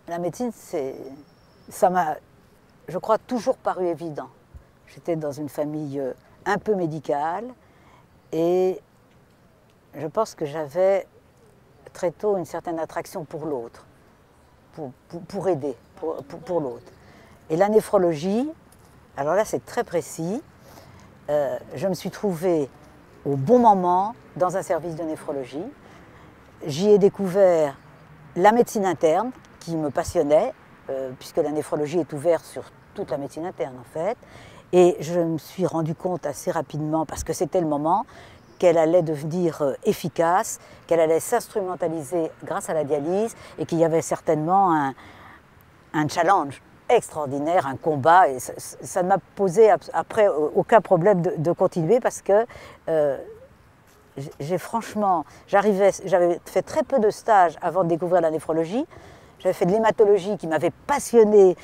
La médecine, ça m'a, je crois, toujours paru évident. J'étais dans une famille un peu médicale et je pense que j'avais très tôt une certaine attraction pour l'autre, pour aider, pour l'autre. Et la néphrologie, alors là c'est très précis, je me suis trouvée au bon moment dans un service de néphrologie. J'y ai découvert la médecine interne qui me passionnait, puisque la néphrologie est ouverte sur toute la médecine interne en fait. Et je me suis rendu compte assez rapidement, parce que c'était le moment, qu'elle allait devenir efficace, qu'elle allait s'instrumentaliser grâce à la dialyse et qu'il y avait certainement un challenge extraordinaire, un combat. Et ça ne m'a posé après aucun problème de continuer parce que j'avais fait très peu de stages avant de découvrir la néphrologie. J'avais fait de l'hématologie qui m'avait passionnée,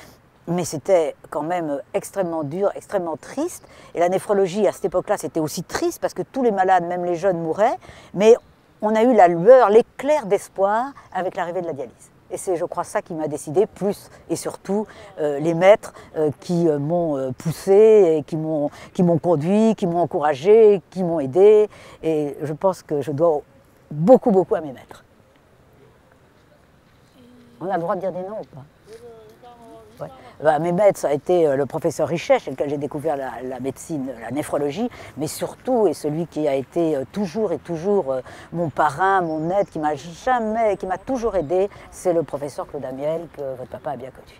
mais c'était quand même extrêmement dur, extrêmement triste. Et la néphrologie, à cette époque-là, c'était aussi triste parce que tous les malades, même les jeunes, mouraient. Mais on a eu la lueur, l'éclair d'espoir avec l'arrivée de la dialyse. Et c'est, je crois, ça qui m'a décidé, plus et surtout les maîtres qui m'ont poussé, et qui m'ont conduit, qui m'ont encouragé, qui m'ont aidé. Et je pense que je dois beaucoup, beaucoup à mes maîtres. On a le droit de dire des noms ou pas? Ouais. Bah, mes maîtres, ça a été le professeur Richet, chez lequel j'ai découvert la médecine, la néphrologie, mais surtout, et celui qui a été toujours et toujours mon parrain, mon aide, qui m'a toujours aidé, c'est le professeur Claude Amiel, que votre papa a bien connu.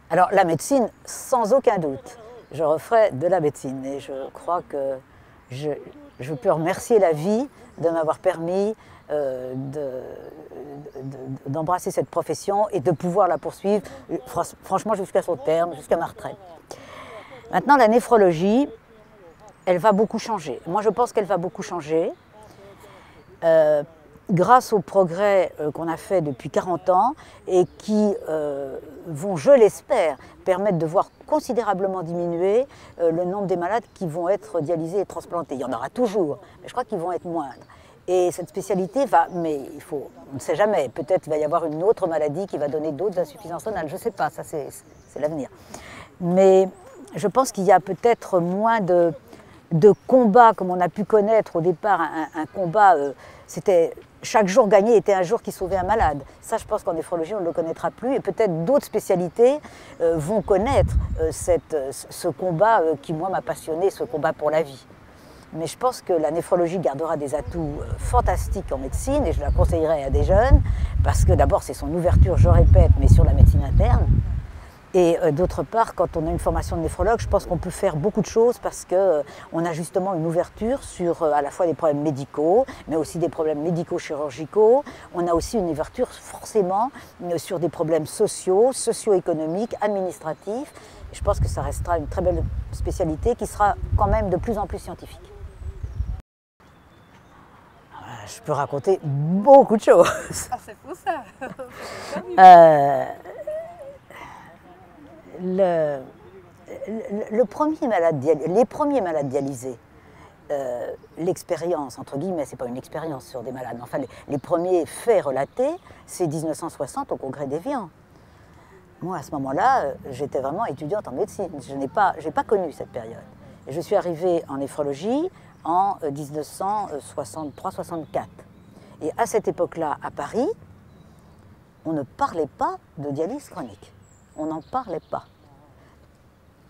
Alors la médecine, sans aucun doute, je referai de la médecine, et je crois que je peux remercier la vie de m'avoir permis d'embrasser cette profession et de pouvoir la poursuivre, franchement, jusqu'à son terme, jusqu'à ma retraite. Maintenant, la néphrologie, elle va beaucoup changer. Moi, je pense qu'elle va beaucoup changer. Grâce aux progrès qu'on a fait depuis 40 ans et qui vont, je l'espère, permettre de voir considérablement diminuer le nombre des malades qui vont être dialysés et transplantés. Il y en aura toujours, mais je crois qu'ils vont être moindres. Et cette spécialité va, mais on ne sait jamais, peut-être il va y avoir une autre maladie qui va donner d'autres insuffisances rénales, je ne sais pas, ça c'est l'avenir. Mais je pense qu'il y a peut-être moins de combats comme on a pu connaître au départ. Un combat, c'était chaque jour gagné était un jour qui sauvait un malade. Ça, je pense qu'en néphrologie, on ne le connaîtra plus. Et peut-être d'autres spécialités vont connaître ce combat qui, moi, m'a passionné, ce combat pour la vie. Mais je pense que la néphrologie gardera des atouts fantastiques en médecine, et je la conseillerais à des jeunes, parce que d'abord, c'est son ouverture, je répète, mais sur la médecine interne. Et d'autre part, quand on a une formation de néphrologue, je pense qu'on peut faire beaucoup de choses parce qu'on a justement une ouverture sur à la fois des problèmes médicaux, mais aussi des problèmes médico-chirurgicaux. On a aussi une ouverture forcément sur des problèmes sociaux, socio-économiques, administratifs. Et je pense que ça restera une très belle spécialité qui sera quand même de plus en plus scientifique. Je peux raconter beaucoup de choses. Ah, c'est pour ça. Les premiers malades dialysés, l'expérience, entre guillemets, c'est pas une expérience sur des malades, mais enfin les premiers faits relatés, c'est 1960 au Congrès d'Évian. Moi, à ce moment-là, j'étais vraiment étudiante en médecine. Je n'ai pas connu cette période. Et je suis arrivée en néphrologie en 1963-64. Et à cette époque-là, à Paris, on ne parlait pas de dialyse chronique. On n'en parlait pas.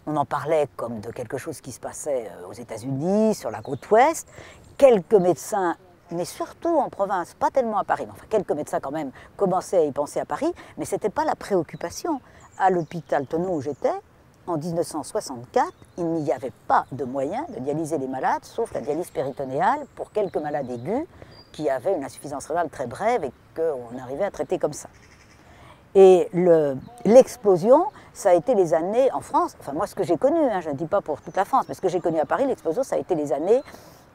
On en parlait comme de quelque chose qui se passait aux États-Unis, sur la côte ouest. Quelques médecins, mais surtout en province, pas tellement à Paris, mais enfin quelques médecins quand même commençaient à y penser à Paris, mais ce n'était pas la préoccupation. À l'hôpital Tonneau où j'étais, en 1964, il n'y avait pas de moyen de dialyser les malades, sauf la dialyse péritonéale pour quelques malades aigus qui avaient une insuffisance rénale très brève et qu'on arrivait à traiter comme ça. Et l'explosion, ça a été les années en France, enfin moi ce que j'ai connu, je ne dis pas pour toute la France, mais ce que j'ai connu à Paris, l'explosion, ça a été les années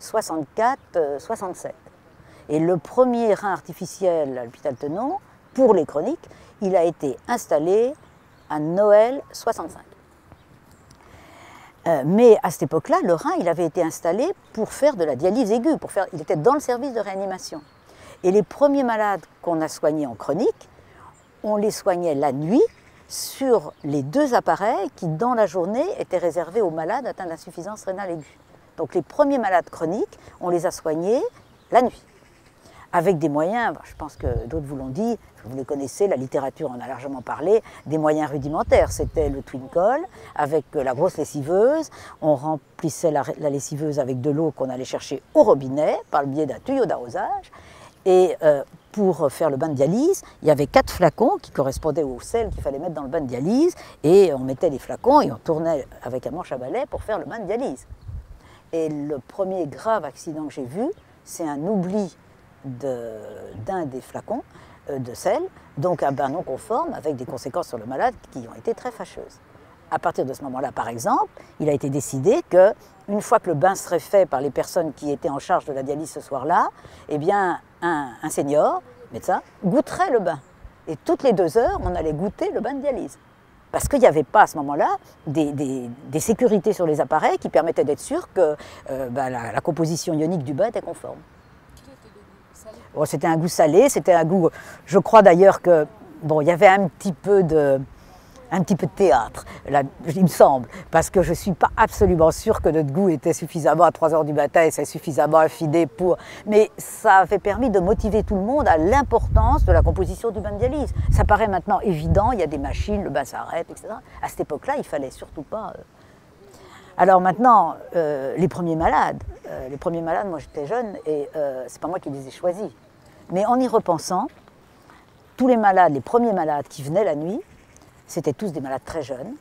64-67. Et le premier rein artificiel à l'hôpital Tonneau, pour les chroniques, il a été installé à Noël 65. Mais à cette époque-là, le rein, il avait été installé pour faire de la dialyse aiguë, il était dans le service de réanimation. Et les premiers malades qu'on a soignés en chronique, on les soignait la nuit sur les 2 appareils qui, dans la journée, étaient réservés aux malades atteints d'insuffisance rénale aiguë. Donc les premiers malades chroniques, on les a soignés la nuit, avec des moyens, je pense que d'autres vous l'ont dit, vous les connaissez, la littérature en a largement parlé, des moyens rudimentaires. C'était le twinkle avec la grosse lessiveuse, on remplissait la lessiveuse avec de l'eau qu'on allait chercher au robinet par le biais d'un tuyau d'arrosage, et pour faire le bain de dialyse, il y avait 4 flacons qui correspondaient au sel qu'il fallait mettre dans le bain de dialyse, et on mettait les flacons et on tournait avec un manche à balai pour faire le bain de dialyse. Et le premier grave accident que j'ai vu, c'est un oubli d'un des flacons de sel, donc un bain non conforme avec des conséquences sur le malade qui ont été très fâcheuses. À partir de ce moment-là, par exemple, il a été décidé qu'une fois que le bain serait fait par les personnes qui étaient en charge de la dialyse ce soir-là, eh bien, un senior, médecin, goûterait le bain. Et toutes les 2 heures, on allait goûter le bain de dialyse. Parce qu'il n'y avait pas à ce moment-là des sécurités sur les appareils qui permettaient d'être sûr que la composition ionique du bain était conforme. Bon, c'était un goût salé, c'était un goût, je crois d'ailleurs que, bon, il y avait un petit peu de théâtre, là, il me semble, parce que je ne suis pas absolument sûre que notre goût était suffisamment à 3 heures du matin et c'est suffisamment affiné pour... Mais ça avait permis de motiver tout le monde à l'importance de la composition du bain de dialyse. Ça paraît maintenant évident, il y a des machines, le bain s'arrête, etc. À cette époque-là, il ne fallait surtout pas... Alors maintenant, les premiers malades, moi j'étais jeune et c'est pas moi qui les ai choisis. Mais en y repensant, tous les malades, les premiers malades qui venaient la nuit, c'était tous des malades très jeunes.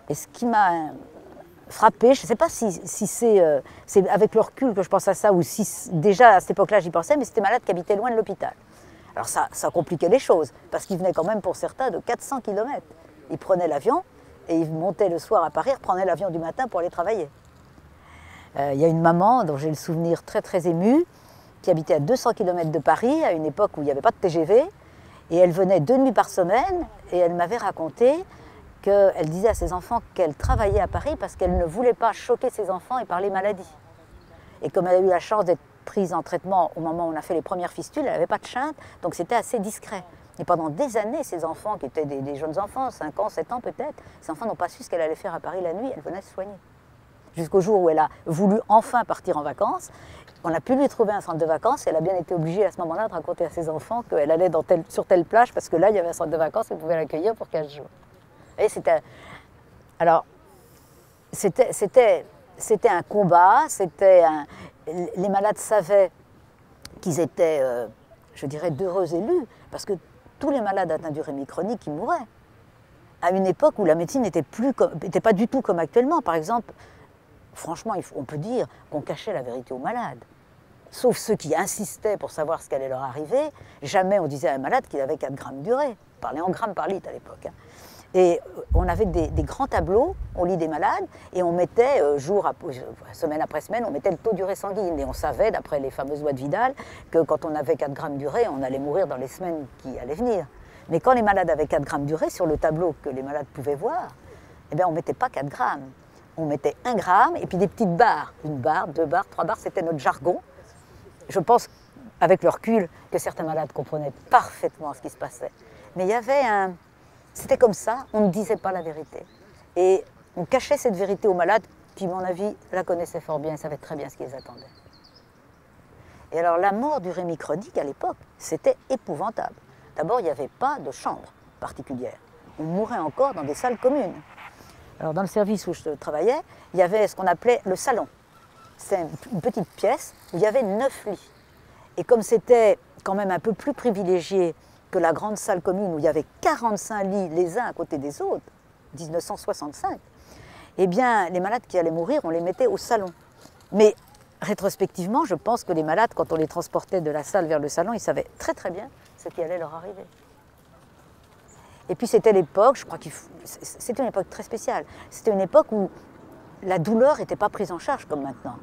Et ce qui m'a frappée, je ne sais pas si c'est avec le recul que je pense à ça, ou si déjà à cette époque-là j'y pensais, mais c'était des malades qui habitaient loin de l'hôpital. Alors ça compliquait les choses, parce qu'ils venaient quand même pour certains de 400 km. Ils prenaient l'avion et ils montaient le soir à Paris, reprenaient l'avion du matin pour aller travailler. Il y a une maman dont j'ai le souvenir très très ému, qui habitait à 200 km de Paris, à une époque où il n'y avait pas de TGV, et elle venait 2 nuits par semaine, et elle m'avait raconté qu'elle disait à ses enfants qu'elle travaillait à Paris parce qu'elle ne voulait pas choquer ses enfants et parler maladie. Et comme elle a eu la chance d'être prise en traitement au moment où on a fait les premières fistules, elle n'avait pas de chainte, donc c'était assez discret. Et pendant des années, ces enfants, qui étaient des jeunes enfants, 5 ans, 7 ans peut-être, ces enfants n'ont pas su ce qu'elle allait faire à Paris la nuit, elle venait se soigner. Jusqu'au jour où elle a voulu enfin partir en vacances, on a pu lui trouver un centre de vacances, et elle a bien été obligée à ce moment-là de raconter à ses enfants qu'elle allait sur telle plage, parce que là, il y avait un centre de vacances, elle pouvait l'accueillir pour 15 jours. Et c'était un combat, les malades savaient qu'ils étaient, je dirais, d'heureux élus, parce que tous les malades atteints d'urémie chronique, ils mouraient. À une époque où la médecine n'était pas du tout comme actuellement. Par exemple, franchement, on peut dire qu'on cachait la vérité aux malades. Sauf ceux qui insistaient pour savoir ce qu'allait leur arriver. Jamais on disait à un malade qu'il avait 4 grammes d'urée. On parlait en grammes par litre à l'époque. Et on avait des grands tableaux au lit des malades, et on mettait, semaine après semaine, on mettait le taux d'urée sanguine. Et on savait, d'après les fameuses lois de Vidal, que quand on avait 4 grammes d'urée, on allait mourir dans les semaines qui allaient venir. Mais quand les malades avaient 4 grammes d'urée, sur le tableau que les malades pouvaient voir, eh bien, on ne mettait pas 4 grammes. On mettait 1 gramme et puis des petites barres. 1 barre, 2 barres, 3 barres, c'était notre jargon. Je pense, avec le recul, que certains malades comprenaient parfaitement ce qui se passait. Mais il y avait c'était comme ça, on ne disait pas la vérité. Et on cachait cette vérité aux malades qui, à mon avis, la connaissaient fort bien et savaient très bien ce qui les attendait. Et alors, la mort d'urémie chronique, à l'époque, c'était épouvantable. D'abord, il n'y avait pas de chambre particulière. On mourait encore dans des salles communes. Alors, dans le service où je travaillais, il y avait ce qu'on appelait le salon. C'est une petite pièce où il y avait 9 lits. Et comme c'était quand même un peu plus privilégié que la grande salle commune où il y avait 45 lits les uns à côté des autres, 1965, eh bien, les malades qui allaient mourir, on les mettait au salon. Mais rétrospectivement, je pense que les malades, quand on les transportait de la salle vers le salon, ils savaient très très bien ce qui allait leur arriver. Et puis c'était l'époque, je crois que c'était une époque très spéciale. C'était une époque où la douleur n'était pas prise en charge comme maintenant.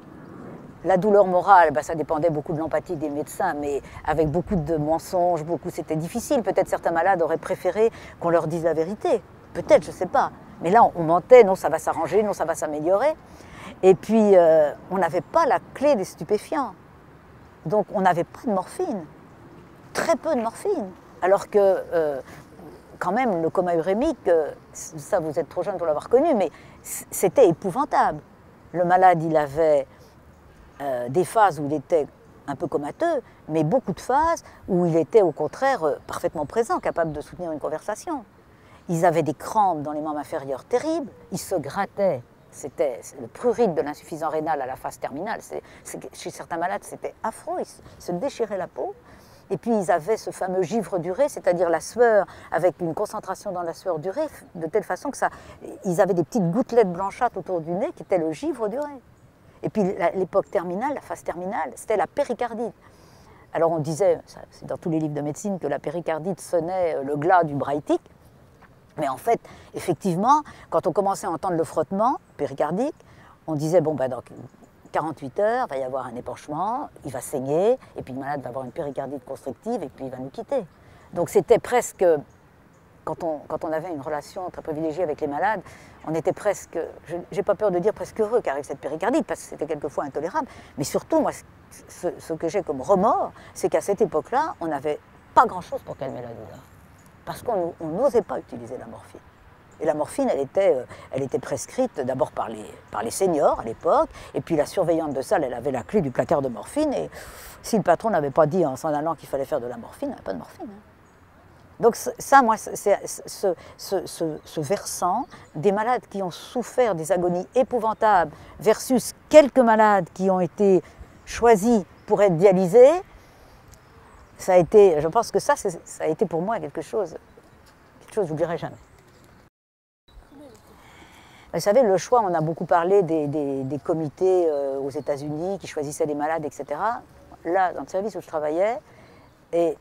La douleur morale, ça dépendait beaucoup de l'empathie des médecins, mais avec beaucoup de mensonges, c'était difficile. Peut-être certains malades auraient préféré qu'on leur dise la vérité. Peut-être, je ne sais pas. Mais là, on mentait, non, ça va s'arranger, non, ça va s'améliorer. Et puis, on n'avait pas la clé des stupéfiants. Donc, on n'avait pas de morphine. Très peu de morphine. Alors que, quand même, le coma urémique, ça vous êtes trop jeune pour l'avoir connu, mais c'était épouvantable. Le malade, il avait des phases où il était un peu comateux, mais beaucoup de phases où il était au contraire parfaitement présent, capable de soutenir une conversation. Ils avaient des crampes dans les membres inférieurs terribles, ils se grattaient. C'était le prurite de l'insuffisance rénale à la phase terminale. Chez certains malades, c'était affreux, ils se déchiraient la peau. Et puis ils avaient ce fameux givre d'urée, c'est-à-dire la sueur avec une concentration dans la sueur d'urée, de telle façon que ils avaient des petites gouttelettes blanchâtres autour du nez qui étaient le givre d'urée. Et puis l'époque terminale, la phase terminale, c'était la péricardite. Alors on disait, c'est dans tous les livres de médecine, que la péricardite sonnait le glas du Braïtique. Mais en fait, effectivement, quand on commençait à entendre le frottement péricardique, on disait, bon, ben, dans 48 heures, il va y avoir un épanchement, il va saigner, et puis le malade va avoir une péricardite constrictive, et puis il va nous quitter. Donc c'était presque, quand on avait une relation très privilégiée avec les malades, on était presque, j'ai pas peur de dire presque heureux qu'avec cette péricardite, parce que c'était quelquefois intolérable. Mais surtout, moi, ce que j'ai comme remords, c'est qu'à cette époque-là, on n'avait pas grand-chose pour calmer la douleur. Parce qu'on n'osait pas utiliser la morphine. Et la morphine, elle était prescrite d'abord par les seniors à l'époque, et puis la surveillante de salle, elle avait la clé du placard de morphine, et si le patron n'avait pas dit en s'en allant qu'il fallait faire de la morphine, il n'y avait pas de morphine. Donc ça, moi, c'est ce versant des malades qui ont souffert des agonies épouvantables versus quelques malades qui ont été choisis pour être dialysés, ça a été, je pense que ça a été pour moi quelque chose que je n'oublierai jamais. Vous savez, le choix, on a beaucoup parlé des comités aux États-Unis qui choisissaient les malades, etc. Là, dans le service où je travaillais, et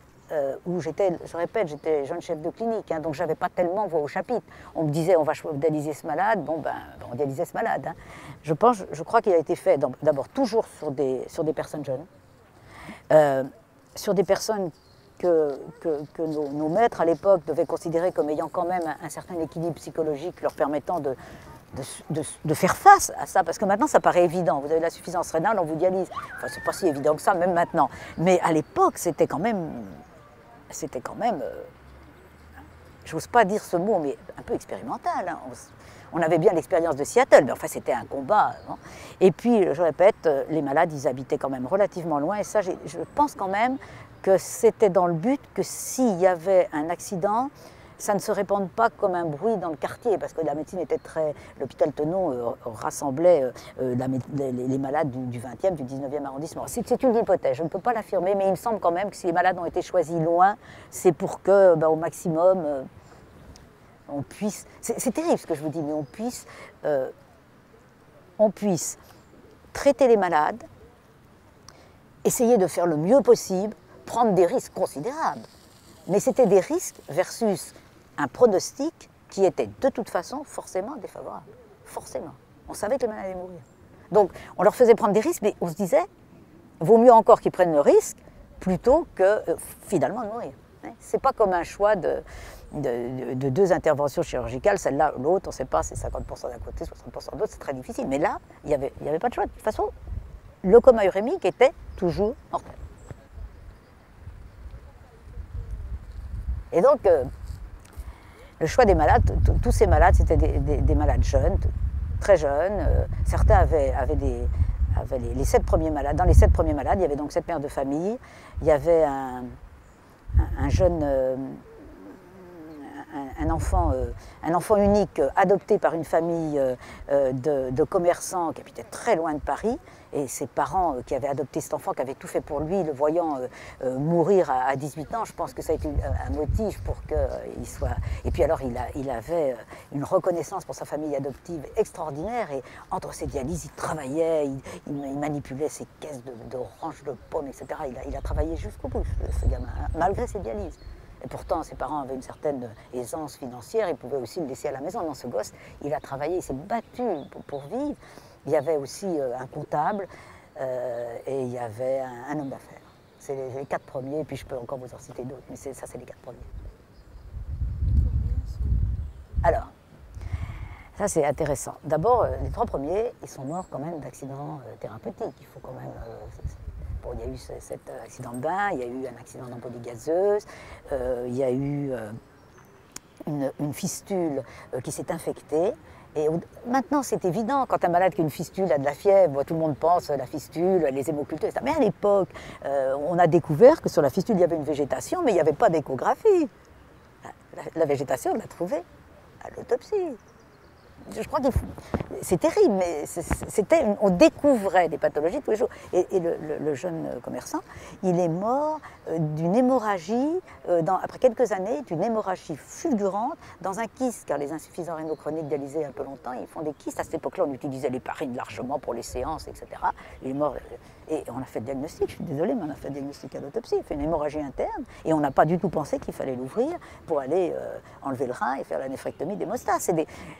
où j'étais, je répète, j'étais jeune chef de clinique, hein, donc je n'avais pas tellement voix au chapitre. On me disait, on va dialyser ce malade, bon ben, on dialysait ce malade. Hein. Je crois qu'il a été fait d'abord toujours sur des personnes jeunes. Sur des personnes que nos maîtres à l'époque devaient considérer comme ayant quand même un certain équilibre psychologique leur permettant de faire face à ça, parce que maintenant ça paraît évident, vous avez la suffisance rénale, on vous dialyse, enfin c'est pas si évident que ça même maintenant, mais à l'époque c'était quand même, j'ose pas dire ce mot, mais un peu expérimental. Hein. On avait bien l'expérience de Seattle, mais enfin c'était un combat. Hein. Et puis, je répète, les malades, ils habitaient quand même relativement loin, et ça, je pense quand même que c'était dans le but que s'il y avait un accident, ça ne se répande pas comme un bruit dans le quartier, parce que la médecine était très... L'hôpital Tenon rassemblait les malades du 20e, du 19e arrondissement. C'est une hypothèse, je ne peux pas l'affirmer, mais il me semble quand même que si les malades ont été choisis loin, c'est pour que, au maximum... on puisse, c'est terrible ce que je vous dis, mais on puisse traiter les malades, essayer de faire le mieux possible, prendre des risques considérables. Mais c'était des risques versus un pronostic qui était de toute façon forcément défavorable. Forcément. On savait que les malades allaient mourir. Donc on leur faisait prendre des risques, mais on se disait, vaut mieux encore qu'ils prennent le risque plutôt que finalement de mourir. C'est pas comme un choix de deux interventions chirurgicales, celle-là, l'autre, on ne sait pas, c'est 50% d'un côté, 60% de l'autre, c'est très difficile. Mais là, il n'y avait pas de choix. De toute façon, le coma urémique était toujours mortel. Et donc, le choix des malades, tous ces malades, c'était des malades jeunes, très jeunes. Certains avaient les 7 premiers malades. Dans les 7 premiers malades, il y avait donc 7 mères de famille. Il y avait un jeune... un enfant unique adopté par une famille de commerçants qui habitait très loin de Paris, et ses parents qui avaient adopté cet enfant, qui avaient tout fait pour lui, le voyant mourir à 18 ans, je pense que ça a été un motif pour qu'il soit... Et puis alors il avait une reconnaissance pour sa famille adoptive extraordinaire, et entre ses dialyses, il travaillait, il manipulait ses caisses d'oranges, de pommes, etc. Il a travaillé jusqu'au bout, ce gamin, malgré ses dialyses. Et pourtant, ses parents avaient une certaine aisance financière, ils pouvaient aussi le laisser à la maison. Non, ce gosse, il a travaillé, il s'est battu pour vivre. Il y avait aussi un comptable et il y avait un homme d'affaires. C'est les 4 premiers, et puis je peux encore vous en citer d'autres, mais ça, c'est les 4 premiers. Alors, ça, c'est intéressant. D'abord, les 3 premiers, ils sont morts quand même d'accidents thérapeutiques. Il faut quand même... il y a eu cet accident de bain, il y a eu un accident d'embolie gazeuse, il y a eu une fistule qui s'est infectée. Et maintenant, c'est évident, quand un malade qui a une fistule a de la fièvre, tout le monde pense à la fistule, les hémocultures, etc. Mais à l'époque, on a découvert que sur la fistule, il y avait une végétation, mais il n'y avait pas d'échographie. La végétation, on l'a trouvée à l'autopsie. Je crois que c'est terrible, mais on découvrait des pathologies tous les jours. Et le jeune commerçant, il est mort d'une hémorragie, après quelques années, d'une hémorragie fulgurante dans un kyste, car les insuffisants rénaux chroniques dialysés un peu longtemps, ils font des kystes. À cette époque-là, on utilisait l'héparine largement pour les séances, etc. Il est mort, et on a fait le diagnostic, je suis désolée, mais on a fait le diagnostic à l'autopsie. Il fait une hémorragie interne, et on n'a pas du tout pensé qu'il fallait l'ouvrir pour aller enlever le rein et faire la néphrectomie d'hémostase.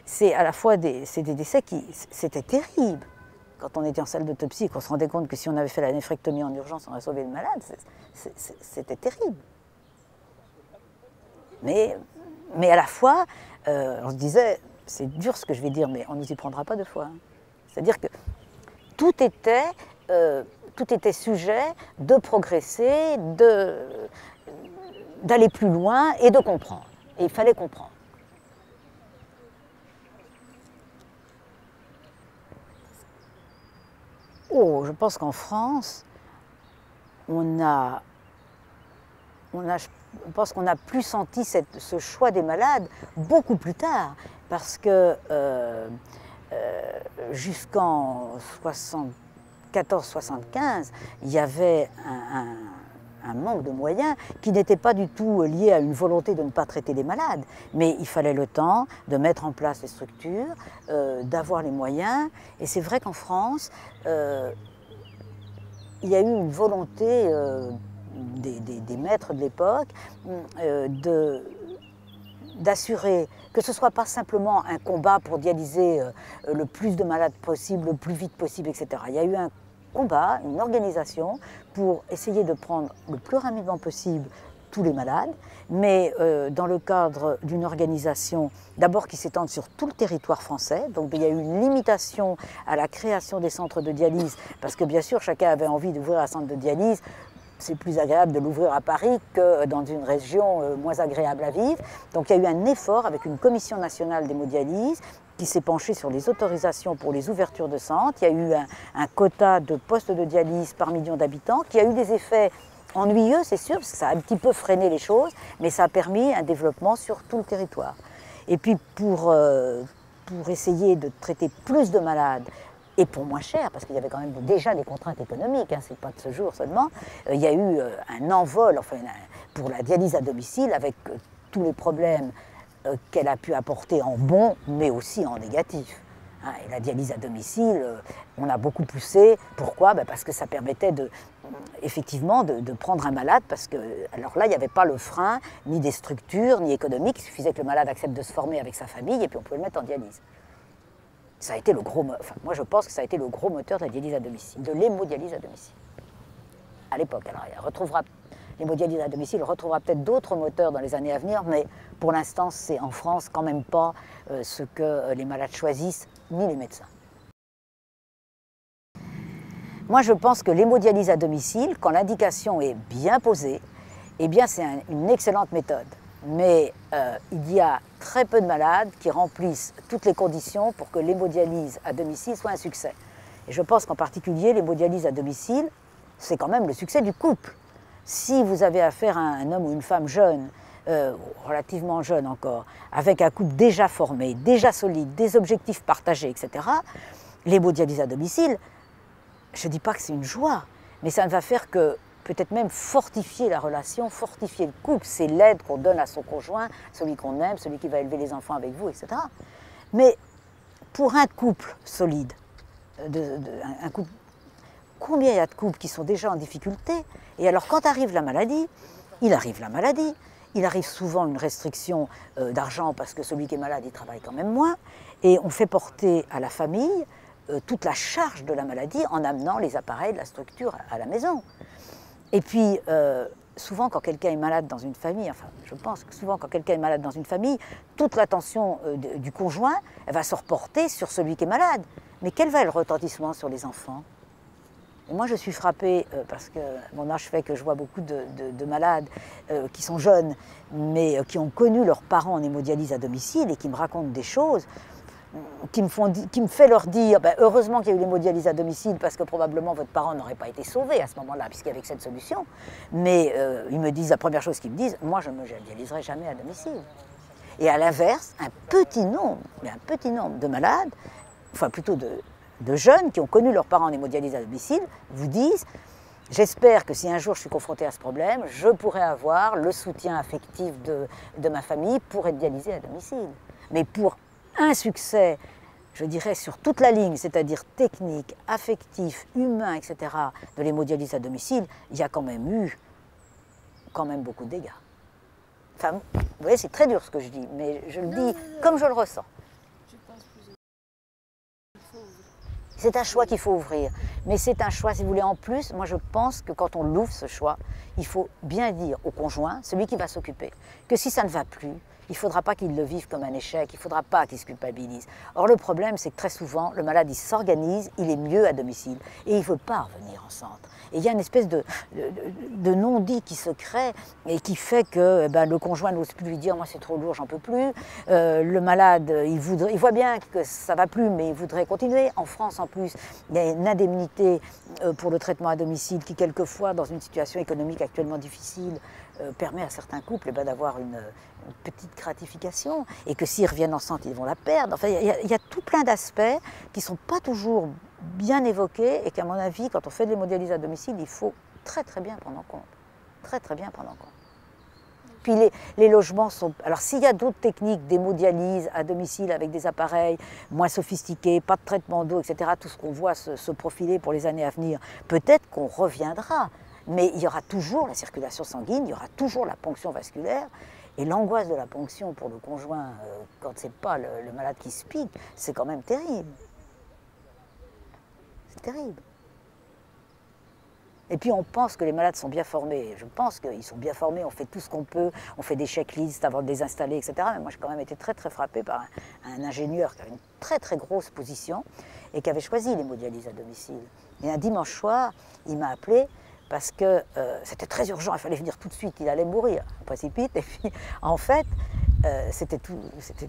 C'est à la fois des décès qui... C'était terrible. Quand on était en salle d'autopsie et qu'on se rendait compte que si on avait fait la néphrectomie en urgence, on aurait sauvé le malade, c'était terrible. Mais à la fois, on se disait, c'est dur ce que je vais dire, mais on ne nous y prendra pas deux fois. C'est-à-dire que tout était sujet de progresser, d'aller plus loin et de comprendre. Et il fallait comprendre. Oh, je pense qu'en France, je pense qu'on a plus senti ce choix des malades beaucoup plus tard, parce que jusqu'en 74-75, il y avait un manque de moyens qui n'était pas du tout lié à une volonté de ne pas traiter les malades, mais il fallait le temps de mettre en place les structures, d'avoir les moyens. Et c'est vrai qu'en France, il y a eu une volonté des maîtres de l'époque d'assurer que ce ne soit pas simplement un combat pour dialyser le plus de malades possible, le plus vite possible, etc. Il y a eu un combat, une organisation pour essayer de prendre le plus rapidement possible tous les malades, mais dans le cadre d'une organisation d'abord qui s'étende sur tout le territoire français. Donc il y a eu une limitation à la création des centres de dialyse, parce que bien sûr chacun avait envie d'ouvrir un centre de dialyse. C'est plus agréable de l'ouvrir à Paris que dans une région moins agréable à vivre. Donc il y a eu un effort avec une commission nationale d'hémodialyse qui s'est penchée sur les autorisations pour les ouvertures de centres. Il y a eu un quota de postes de dialyse par million d'habitants qui a eu des effets ennuyeux, c'est sûr, parce que ça a un petit peu freiné les choses, mais ça a permis un développement sur tout le territoire. Et puis pour essayer de traiter plus de malades, et pour moins cher, parce qu'il y avait quand même déjà des contraintes économiques, hein, c'est pas de ce jour seulement, il y a eu un envol pour la dialyse à domicile avec tous les problèmes qu'elle a pu apporter en bon, mais aussi en négatif. Hein, et la dialyse à domicile, on a beaucoup poussé. Pourquoi? Parce que ça permettait effectivement de prendre un malade, parce que alors là, il n'y avait pas le frein, ni des structures, ni économiques. Il suffisait que le malade accepte de se former avec sa famille, et puis on pouvait le mettre en dialyse. Ça a été moi je pense que ça a été le gros moteur de la dialyse à domicile, de l'hémodialyse à domicile. À l'époque, alors l'hémodialyse à domicile retrouvera peut-être d'autres moteurs dans les années à venir, mais pour l'instant, c'est en France quand même pas ce que les malades choisissent, ni les médecins. Moi, je pense que l'hémodialyse à domicile, quand l'indication est bien posée, eh bien c'est une excellente méthode. Mais il y a très peu de malades qui remplissent toutes les conditions pour que l'hémodialyse à domicile soit un succès. Et je pense qu'en particulier, l'hémodialyse à domicile, c'est quand même le succès du couple. Si vous avez affaire à un homme ou une femme jeune, relativement jeune encore, avec un couple déjà formé, déjà solide, des objectifs partagés, etc., l'hémodialyse à domicile, je ne dis pas que c'est une joie, mais ça ne va faire que peut-être même fortifier la relation, fortifier le couple. C'est l'aide qu'on donne à son conjoint, celui qu'on aime, celui qui va élever les enfants avec vous, etc. Mais pour un couple solide, combien il y a de couples qui sont déjà en difficulté? Et alors quand arrive la maladie, il arrive souvent une restriction d'argent parce que celui qui est malade, il travaille quand même moins, et on fait porter à la famille toute la charge de la maladie en amenant les appareils de la structure à la maison. Et puis, souvent quand quelqu'un est malade dans une famille, enfin je pense que souvent quand quelqu'un est malade dans une famille, toute l'attention du conjoint, elle va se reporter sur celui qui est malade. Mais quel va être le retentissement sur les enfants? Et moi, je suis frappée, parce que mon âge fait que je vois beaucoup de malades qui sont jeunes, mais qui ont connu leurs parents en hémodialyse à domicile et qui me racontent des choses qui me fait leur dire heureusement qu'il y a eu l'hémodialyse à domicile parce que probablement votre parent n'aurait pas été sauvé à ce moment-là puisqu'il y avait cette solution. Mais ils me disent, la première chose qu'ils me disent, moi je ne me dialyserai jamais à domicile. Et à l'inverse, un petit nombre de malades, enfin plutôt de jeunes qui ont connu leurs parents en hémodialyse à domicile, vous disent j'espère que si un jour je suis confrontée à ce problème, je pourrai avoir le soutien affectif de ma famille pour être dialysée à domicile. Mais pour un succès, je dirais, sur toute la ligne, c'est-à-dire technique, affectif, humain, etc., de l'hémodialyse à domicile, il y a quand même eu beaucoup de dégâts. Enfin, vous voyez, c'est très dur ce que je dis, mais je le dis comme je le ressens. C'est un choix qu'il faut ouvrir, mais c'est un choix, si vous voulez, en plus, moi je pense que quand on l'ouvre ce choix, il faut bien dire au conjoint, celui qui va s'occuper, que si ça ne va plus, il ne faudra pas qu'il le vive comme un échec, il ne faudra pas qu'il se culpabilise. Or le problème, c'est que très souvent, le malade, il s'organise, il est mieux à domicile, et il ne veut pas revenir en centre. Et il y a une espèce de non-dit qui se crée et qui fait que le conjoint n'ose plus lui dire « moi c'est trop lourd, j'en peux plus ». Le malade, il voit bien que ça ne va plus, mais il voudrait continuer. En France, en plus, il y a une indemnité pour le traitement à domicile qui, quelquefois, dans une situation économique actuellement difficile, permet à certains couples d'avoir une petite gratification et que s'ils reviennent en centre, ils vont la perdre. Enfin, il y a tout plein d'aspects qui ne sont pas toujours bien évoqués et qu'à mon avis, quand on fait de l'hémodialyse à domicile, il faut très très bien prendre en compte. Très très bien prendre en compte. Puis les logements sont... Alors s'il y a d'autres techniques d'hémodialyse à domicile avec des appareils moins sophistiqués, pas de traitement d'eau, etc., tout ce qu'on voit se profiler pour les années à venir, peut-être qu'on reviendra. Mais il y aura toujours la circulation sanguine, il y aura toujours la ponction vasculaire. Et l'angoisse de la ponction pour le conjoint, quand ce n'est pas le malade qui se pique, c'est quand même terrible. C'est terrible. Et puis on pense que les malades sont bien formés. Je pense qu'ils sont bien formés, on fait tout ce qu'on peut, on fait des checklists avant de les installer, etc. Mais moi j'ai quand même été très très frappée par un ingénieur qui avait une très très grosse position et qui avait choisi l'hémodialyse à domicile. Et un dimanche soir, il m'a appelé parce que c'était très urgent, il fallait venir tout de suite, il allait mourir, un précipite. Et puis en fait, c'était tout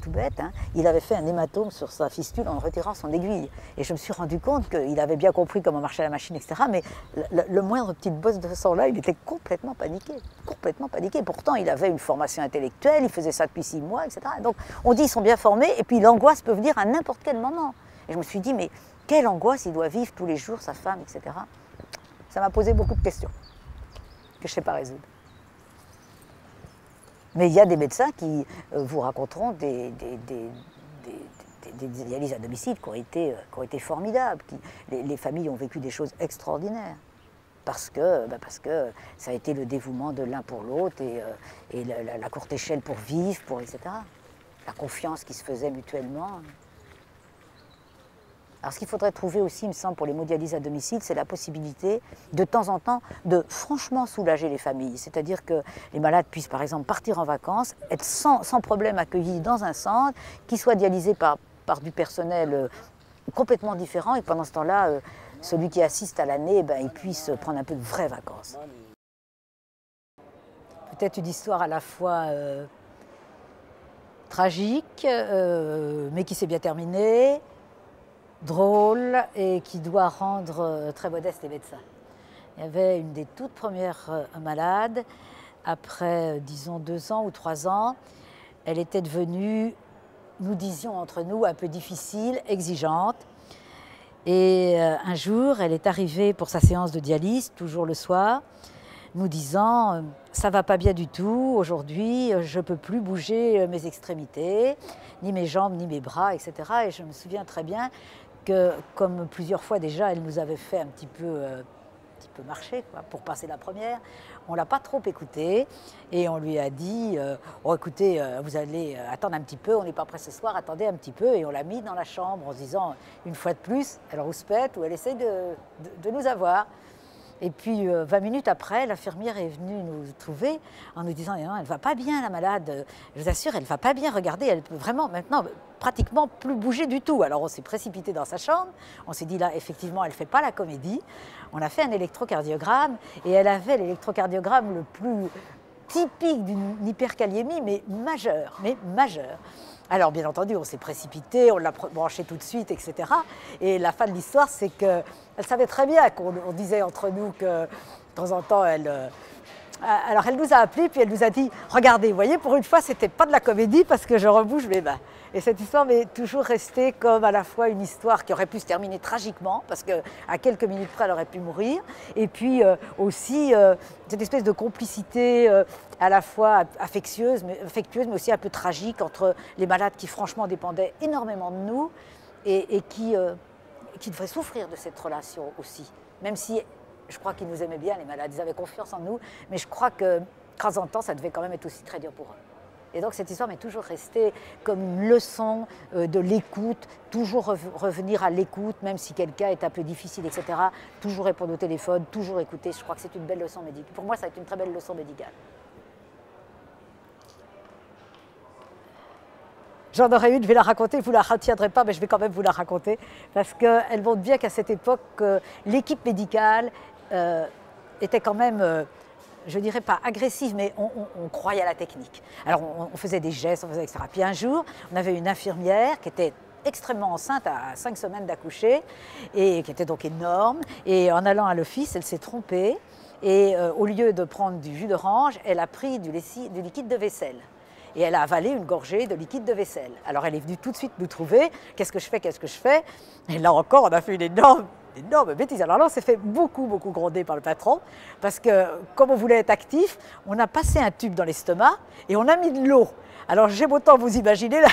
bête, hein. Il avait fait un hématome sur sa fistule en retirant son aiguille. Et je me suis rendu compte qu'il avait bien compris comment marchait la machine, etc. Mais le moindre petite bosse de sang là, il était complètement paniqué. Complètement paniqué. Pourtant, il avait une formation intellectuelle, il faisait ça depuis 6 mois, etc. Donc on dit qu'ils sont bien formés, et puis l'angoisse peut venir à n'importe quel moment. Et je me suis dit, mais quelle angoisse il doit vivre tous les jours, sa femme, etc. Ça m'a posé beaucoup de questions que je ne sais pas résoudre. Mais il y a des médecins qui vous raconteront des dialyses à domicile qui ont été formidables. Les familles ont vécu des choses extraordinaires. Parce que ça a été le dévouement de l'un pour l'autre et la courte échelle pour vivre, etc. La confiance qui se faisait mutuellement. Alors ce qu'il faudrait trouver aussi, il me semble, pour les hémodialyses à domicile, c'est la possibilité, de temps en temps, de franchement soulager les familles. C'est-à-dire que les malades puissent, par exemple, partir en vacances, être sans problème accueillis dans un centre, qui soit dialysé par du personnel complètement différent, et pendant ce temps-là, celui qui assiste à l'année, il puisse prendre un peu de vraies vacances. Peut-être une histoire à la fois tragique, mais qui s'est bien terminée, drôle et qui doit rendre très modeste les médecins. Il y avait une des toutes premières malades, après, disons, 2 ans ou 3 ans, elle était devenue, nous disions entre nous, un peu difficile, exigeante. Et un jour, elle est arrivée pour sa séance de dialyse, toujours le soir, nous disant « ça ne va pas bien du tout, aujourd'hui, je ne peux plus bouger mes extrémités, ni mes jambes, ni mes bras, etc. » Et je me souviens très bien que, comme plusieurs fois déjà, elle nous avait fait un petit peu marcher, quoi, pour passer la première. On ne l'a pas trop écoutée et on lui a dit oh, écoutez, vous allez attendre un petit peu, on n'est pas prêt ce soir, attendez un petit peu. Et on l'a mis dans la chambre en se disant, une fois de plus, elle rouspète ou elle essaie de nous avoir. Et puis 20 minutes après, l'infirmière est venue nous trouver en nous disant non, « Elle ne va pas bien la malade, je vous assure, elle ne va pas bien, regardez, elle peut vraiment maintenant pratiquement plus bouger du tout. » Alors on s'est précipité dans sa chambre, on s'est dit là effectivement elle ne fait pas la comédie. On a fait un électrocardiogramme et elle avait l'électrocardiogramme le plus typique d'une hyperkaliémie, mais majeure, Alors bien entendu, on s'est précipité, on l'a branché tout de suite, etc. Et la fin de l'histoire, c'est qu'elle savait très bien qu'on disait entre nous que de temps en temps, alors elle nous a appelés, puis elle nous a dit « Regardez, vous voyez, pour une fois, c'était pas de la comédie parce que je rebouge mes mains. » Et cette histoire m'est toujours restée comme à la fois une histoire qui aurait pu se terminer tragiquement, parce qu'à quelques minutes près, elle aurait pu mourir, et puis aussi cette espèce de complicité à la fois affectueuse, mais aussi un peu tragique entre les malades qui franchement dépendaient énormément de nous et qui devraient souffrir de cette relation aussi, même si je crois qu'ils nous aimaient bien, les malades, ils avaient confiance en nous, mais je crois que, de temps en temps, ça devait quand même être aussi très dur pour eux. Et donc cette histoire m'est toujours restée comme une leçon de l'écoute, toujours revenir à l'écoute, même si quelqu'un est un peu difficile, etc. Toujours répondre au téléphone, toujours écouter. Je crois que c'est une belle leçon médicale. Pour moi, ça a été une très belle leçon médicale. J'en aurais une, je vais la raconter, vous ne la retiendrez pas, mais je vais quand même vous la raconter, parce qu'elle montre bien qu'à cette époque, l'équipe médicale était quand même... je ne dirais pas agressive, mais on croyait à la technique. Alors on faisait des gestes, on faisait etc. Puis un jour, on avait une infirmière qui était extrêmement enceinte, à 5 semaines d'accoucher, et qui était donc énorme. Et en allant à l'office, elle s'est trompée. Et au lieu de prendre du jus d'orange, elle a pris du liquide de vaisselle. Et elle a avalé une gorgée de liquide de vaisselle. Alors elle est venue tout de suite nous trouver. Qu'est-ce que je fais? Et là encore, on a fait une énorme bêtise. Alors là, on s'est fait beaucoup gronder par le patron, parce que comme on voulait être actif, on a passé un tube dans l'estomac et on a mis de l'eau. Alors j'aime autant vous imaginer, là,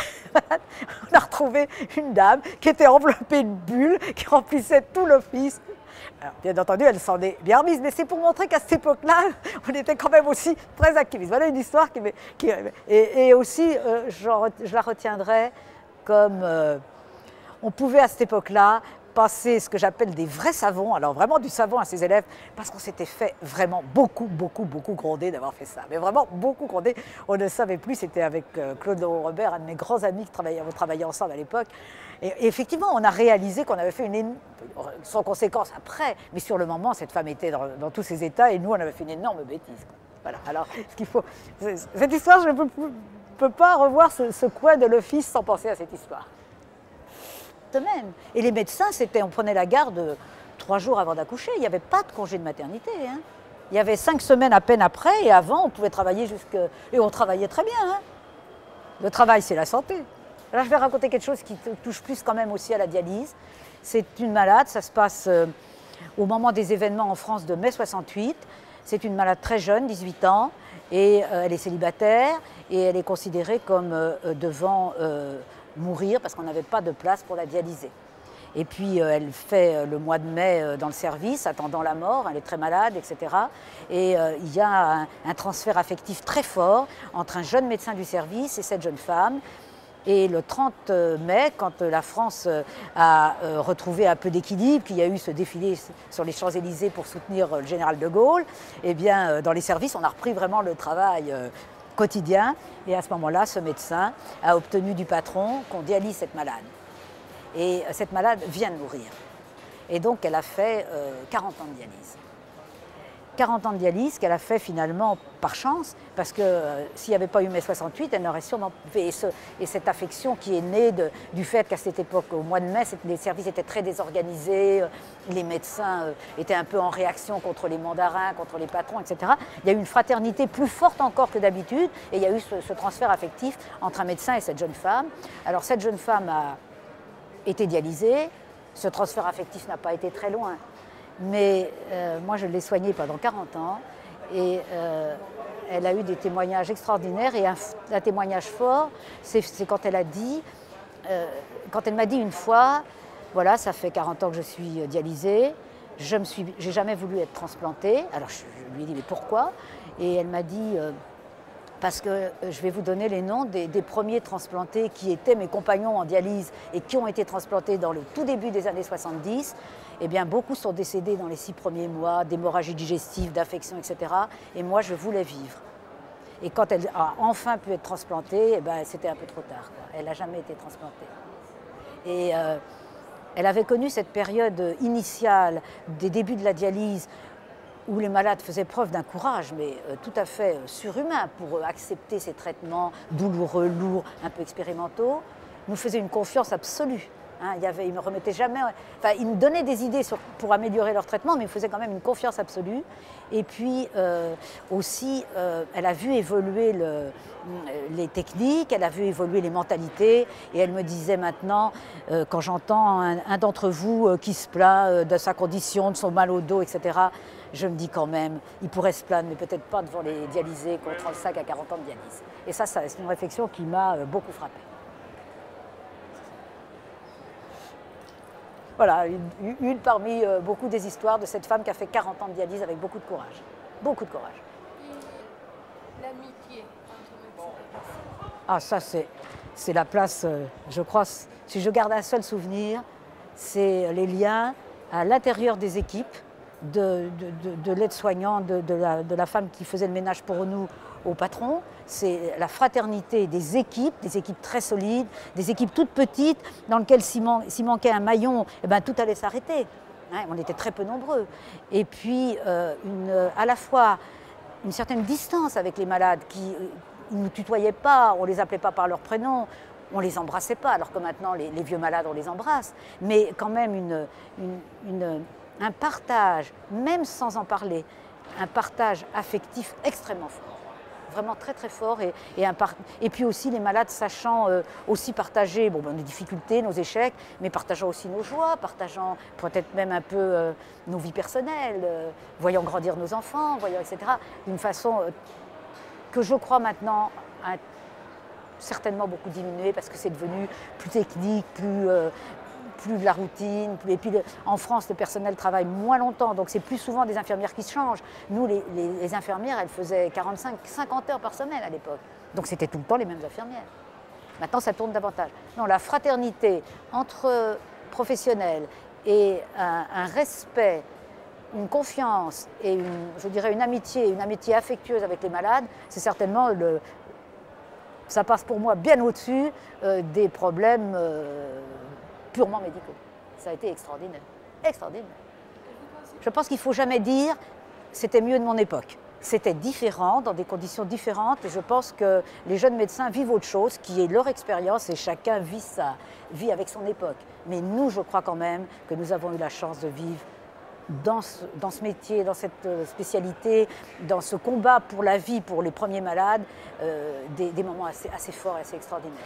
on a retrouvé une dame qui était enveloppée d'une bulle qui remplissait tout l'office. Alors, bien entendu, elle s'en est bien remise, mais c'est pour montrer qu'à cette époque-là, on était quand même aussi très activistes. Voilà une histoire et aussi, je la retiendrai comme on pouvait à cette époque-là passer ce que j'appelle des vrais savons, alors vraiment du savon à ses élèves, parce qu'on s'était fait vraiment beaucoup gronder d'avoir fait ça. Mais vraiment beaucoup gronder. On ne savait plus, c'était avec Claude Robert, un de mes grands amis qui travaillait ensemble à l'époque. Et effectivement, on a réalisé qu'on avait fait sans conséquence après, mais sur le moment, cette femme était dans tous ses états et nous, on avait fait une énorme bêtise. Voilà. Alors, ce qu'il faut... Cette histoire, je ne peux pas revoir ce coin de l'office sans penser à cette histoire. Même. Et les médecins, on prenait la garde 3 jours avant d'accoucher. Il n'y avait pas de congé de maternité. Hein. Il y avait 5 semaines à peine après, et avant, on pouvait travailler et on travaillait très bien. Hein. Le travail, c'est la santé. Là, je vais raconter quelque chose qui touche plus quand même aussi à la dialyse. C'est une malade, ça se passe au moment des événements en France de mai 68. C'est une malade très jeune, 18 ans, et elle est célibataire, et elle est considérée comme devant... mourir parce qu'on n'avait pas de place pour la dialyser. Et puis elle fait le mois de mai dans le service, attendant la mort, elle est très malade, etc. Et il y a un transfert affectif très fort entre un jeune médecin du service et cette jeune femme. Et le 30 mai, quand la France a retrouvé un peu d'équilibre, qu'il y a eu ce défilé sur les Champs-Élysées pour soutenir le général de Gaulle, eh bien, dans les services, on a repris vraiment le travail quotidien. Et à ce moment-là, ce médecin a obtenu du patron qu'on dialyse cette malade. Et cette malade vient de mourir. Et donc, elle a fait 40 ans de dialyse. 40 ans de dialyse qu'elle a fait finalement par chance, parce que s'il n'y avait pas eu mai 68, elle n'aurait sûrement fait. Et cette affection qui est née du fait qu'à cette époque, au mois de mai, les services étaient très désorganisés, les médecins étaient un peu en réaction contre les mandarins, contre les patrons, etc. Il y a eu une fraternité plus forte encore que d'habitude, et il y a eu ce transfert affectif entre un médecin et cette jeune femme. Alors cette jeune femme a été dialysée, ce transfert affectif n'a pas été très loin. Mais moi, je l'ai soignée pendant 40 ans et elle a eu des témoignages extraordinaires. Et un témoignage fort, c'est quand elle a dit, quand elle m'a dit une fois, voilà, ça fait 40 ans que je suis dialysée, j'ai jamais voulu être transplantée. Alors je lui ai dit, mais pourquoi? Et elle m'a dit, parce que je vais vous donner les noms des premiers transplantés qui étaient mes compagnons en dialyse et qui ont été transplantés dans le tout début des années 70. Eh bien, beaucoup sont décédés dans les 6 premiers mois, d'hémorragie digestive, d'infection, etc. Et moi, je voulais vivre. Et quand elle a enfin pu être transplantée, eh ben, c'était un peu trop tard, quoi. Elle n'a jamais été transplantée. Et elle avait connu cette période initiale des débuts de la dialyse où les malades faisaient preuve d'un courage, mais tout à fait surhumain pour accepter ces traitements douloureux, lourds, un peu expérimentaux. Nous faisaient une confiance absolue. Hein, ils ne me remettaient jamais... Enfin, ils me donnaient des idées pour améliorer leur traitement, mais ils me faisaient quand même une confiance absolue. Et puis aussi, elle a vu évoluer les techniques, elle a vu évoluer les mentalités, et elle me disait maintenant, quand j'entends un d'entre vous qui se plaint de sa condition, de son mal au dos, etc., je me dis quand même, il pourrait se plaindre, mais peut-être pas devant les dialysés qui ont 35 à 40 ans de dialyse. Et ça c'est une réflexion qui m'a beaucoup frappée. Voilà, une parmi beaucoup des histoires de cette femme qui a fait 40 ans de dialyse avec beaucoup de courage. Beaucoup de courage. Et l'amitié entre médecins et patients. Ah, ça c'est la place, je crois, si je garde un seul souvenir, c'est les liens à l'intérieur des équipes, de l'aide-soignant, de la femme qui faisait le ménage pour nous au patron. C'est la fraternité des équipes très solides, des équipes toutes petites, dans lesquelles s'il manquait un maillon, eh ben, tout allait s'arrêter. Hein, on était très peu nombreux. Et puis, à la fois, une certaine distance avec les malades qui ne nous tutoyaient pas, on ne les appelait pas par leur prénom, on ne les embrassait pas, alors que maintenant, les vieux malades, on les embrasse. Mais quand même, un partage, même sans en parler, un partage affectif extrêmement fort. Vraiment très très fort, et puis aussi les malades sachant aussi partager nos difficultés, nos échecs, mais partageant aussi nos joies, partageant peut-être même un peu nos vies personnelles, voyant grandir nos enfants, etc. D'une façon que je crois maintenant a certainement beaucoup diminué parce que c'est devenu plus technique, plus de la routine. Et puis en France, le personnel travaille moins longtemps, donc c'est plus souvent des infirmières qui se changent. Nous, les infirmières, elles faisaient 45-50 heures par semaine à l'époque. Donc c'était tout le temps les mêmes infirmières. Maintenant, ça tourne davantage. Non, la fraternité entre professionnels et un respect, une confiance et je dirais une amitié affectueuse avec les malades, c'est certainement ça passe pour moi bien au-dessus des problèmes purement médicaux. Ça a été extraordinaire. Extraordinaire. Je pense qu'il ne faut jamais dire « c'était mieux de mon époque ». C'était différent, dans des conditions différentes, et je pense que les jeunes médecins vivent autre chose, qui est leur expérience, et chacun vit avec son époque. Mais nous, je crois quand même que nous avons eu la chance de vivre dans ce métier, dans cette spécialité, dans ce combat pour la vie, pour les premiers malades, des moments assez forts et assez extraordinaires.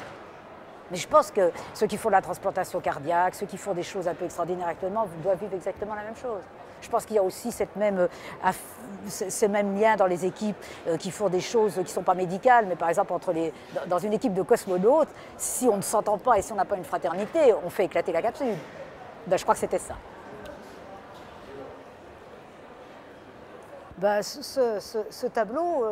Mais je pense que ceux qui font la transplantation cardiaque, ceux qui font des choses un peu extraordinaires actuellement, doivent vivre exactement la même chose. Je pense qu'il y a aussi ces mêmes liens dans les équipes qui font des choses qui ne sont pas médicales, mais par exemple dans une équipe de cosmonautes, si on ne s'entend pas et si on n'a pas une fraternité, on fait éclater la capsule. Ben, je crois que c'était ça. Ben, ce tableau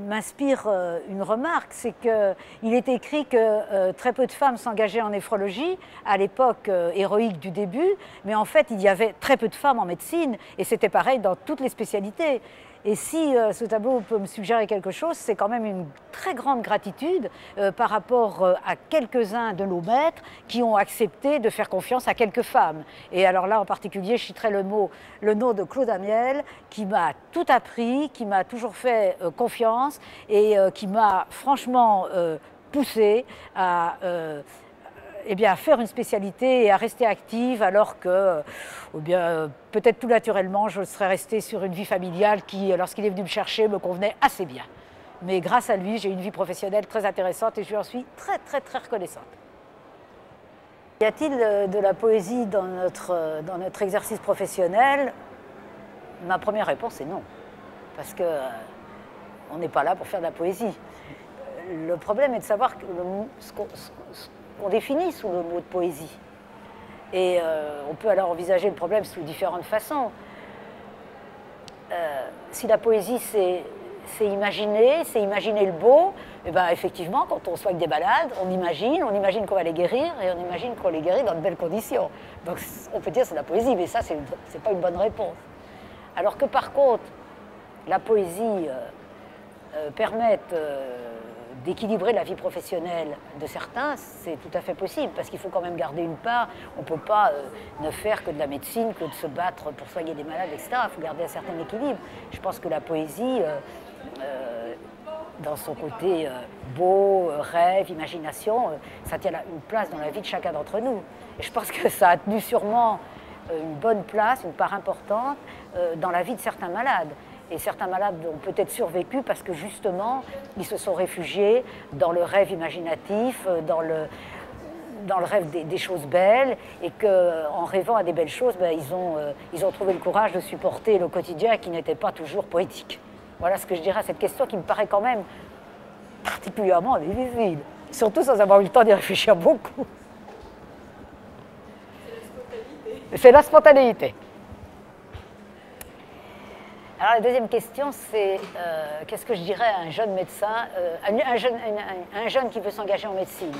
m'inspire une remarque, c'est qu'il est écrit que très peu de femmes s'engageaient en néphrologie à l'époque héroïque du début, mais en fait il y avait très peu de femmes en médecine, et c'était pareil dans toutes les spécialités. Et si ce tableau peut me suggérer quelque chose, c'est quand même une très grande gratitude par rapport à quelques-uns de nos maîtres qui ont accepté de faire confiance à quelques femmes. Et alors là, en particulier, je citerai le nom de Claude Amiel, qui m'a tout appris, qui m'a toujours fait confiance et qui m'a franchement poussé à faire une spécialité et à rester active, alors que peut-être tout naturellement je serais restée sur une vie familiale qui, lorsqu'il est venu me chercher, me convenait assez bien. Mais grâce à lui, j'ai une vie professionnelle très intéressante et je lui en suis très très très reconnaissante. Y a-t-il de la poésie dans notre exercice professionnel? Ma première réponse est non, parce qu'on n'est pas là pour faire de la poésie. Le problème est de savoir ce qu'on définit sous le mot de poésie. Et on peut alors envisager le problème sous différentes façons. Si la poésie, c'est c'est imaginer le beau. Et ben effectivement, quand on soigne des malades, on imagine qu'on va les guérir et on imagine qu'on les guérit dans de belles conditions. Donc on peut dire que c'est de la poésie, mais ça, c'est pas une bonne réponse. Alors que par contre, la poésie permette d'équilibrer la vie professionnelle de certains, c'est tout à fait possible, parce qu'il faut quand même garder une part. On ne peut pas ne faire que de la médecine, que de se battre pour soigner des malades, etc. Il faut garder un certain équilibre. Je pense que la poésie, dans son côté beau, rêve, imagination, ça tient une place dans la vie de chacun d'entre nous. Et je pense que ça a tenu sûrement une bonne place, une part importante dans la vie de certains malades. Et certains malades ont peut-être survécu parce que justement, ils se sont réfugiés dans le rêve imaginatif, dans le rêve des choses belles, et qu'en rêvant à des belles choses, ben, ils ont trouvé le courage de supporter le quotidien qui n'était pas toujours poétique. Voilà ce que je dirais à cette question qui me paraît quand même particulièrement difficile, surtout sans avoir eu le temps d'y réfléchir beaucoup. C'est la spontanéité. Alors la deuxième question, c'est qu'est-ce que je dirais à un jeune médecin, un jeune qui veut s'engager en médecine?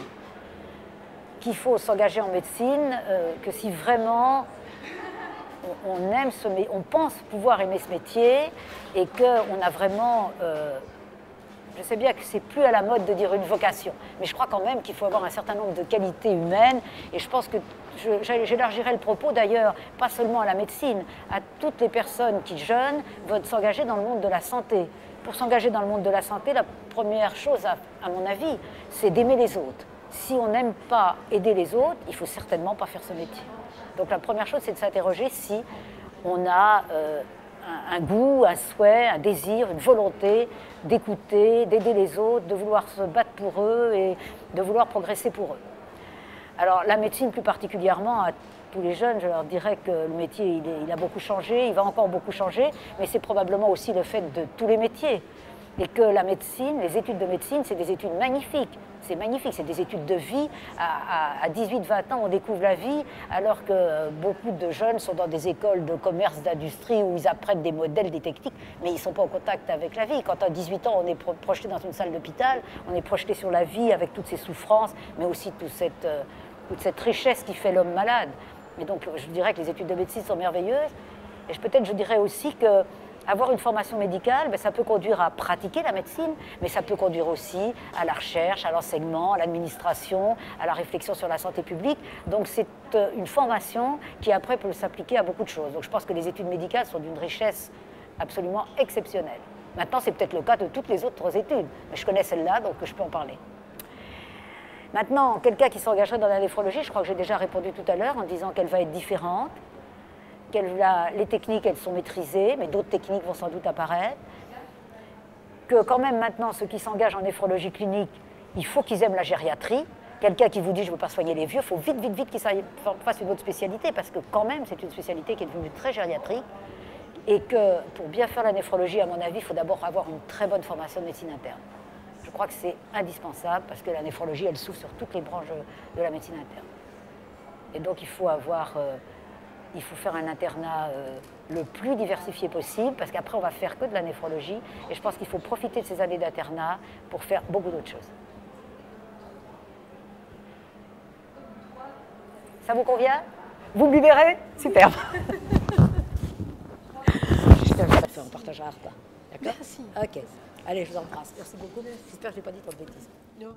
Qu'il faut s'engager en médecine, que si vraiment on pense pouvoir aimer ce métier et qu'on a vraiment... je sais bien que c'est plus à la mode de dire une vocation, mais je crois quand même qu'il faut avoir un certain nombre de qualités humaines, et je pense que j'élargirai le propos d'ailleurs, pas seulement à la médecine, à toutes les personnes qui, jeunes, veulent s'engager dans le monde de la santé. Pour s'engager dans le monde de la santé, la première chose, à mon avis, c'est d'aimer les autres. Si on n'aime pas aider les autres, il ne faut certainement pas faire ce métier. Donc la première chose, c'est de s'interroger si on a un goût, un souhait, un désir, une volonté d'écouter, d'aider les autres, de vouloir se battre pour eux et de vouloir progresser pour eux. Alors la médecine plus particulièrement, à tous les jeunes, je leur dirais que le métier il a beaucoup changé, il va encore beaucoup changer, mais c'est probablement aussi le fait de tous les métiers. Et que la médecine, les études de médecine, c'est des études magnifiques. C'est magnifique, c'est des études de vie. À 18-20 ans, on découvre la vie, alors que beaucoup de jeunes sont dans des écoles de commerce, d'industrie, où ils apprennent des modèles, des techniques, mais ils ne sont pas en contact avec la vie. Quand à 18 ans, on est projeté dans une salle d'hôpital, on est projeté sur la vie avec toutes ses souffrances, mais aussi toute cette richesse qui fait l'homme malade. Et donc, je dirais que les études de médecine sont merveilleuses. Et peut-être, je dirais aussi que avoir une formation médicale, ben, ça peut conduire à pratiquer la médecine, mais ça peut conduire aussi à la recherche, à l'enseignement, à l'administration, à la réflexion sur la santé publique. Donc c'est une formation qui après peut s'appliquer à beaucoup de choses. Donc je pense que les études médicales sont d'une richesse absolument exceptionnelle. Maintenant, c'est peut-être le cas de toutes les autres études, mais je connais celle-là, donc je peux en parler. Maintenant, quelqu'un qui s'engagerait dans la néphrologie, je crois que j'ai déjà répondu tout à l'heure en disant qu'elle va être différente. Les techniques, elles sont maîtrisées, mais d'autres techniques vont sans doute apparaître. Que quand même maintenant, ceux qui s'engagent en néphrologie clinique, il faut qu'ils aiment la gériatrie. Quelqu'un qui vous dit « je ne veux pas soigner les vieux », il faut vite qu'ils fassent une autre spécialité, parce que quand même, c'est une spécialité qui est devenue très gériatrique. Et que pour bien faire la néphrologie, à mon avis, il faut d'abord avoir une très bonne formation de médecine interne. Je crois que c'est indispensable, parce que la néphrologie, elle s'ouvre sur toutes les branches de la médecine interne. Et donc, il faut faire un internat le plus diversifié possible, parce qu'après, on va faire que de la néphrologie. Et je pense qu'il faut profiter de ces années d'internat pour faire beaucoup d'autres choses. Ça vous convient? Vous me libérez? Superbe. J'espère que je vais faire un partage à repas. D'accord? Merci. Ok. Allez, je vous embrasse. Merci beaucoup. J'espère que je n'ai pas dit trop de bêtises. Non.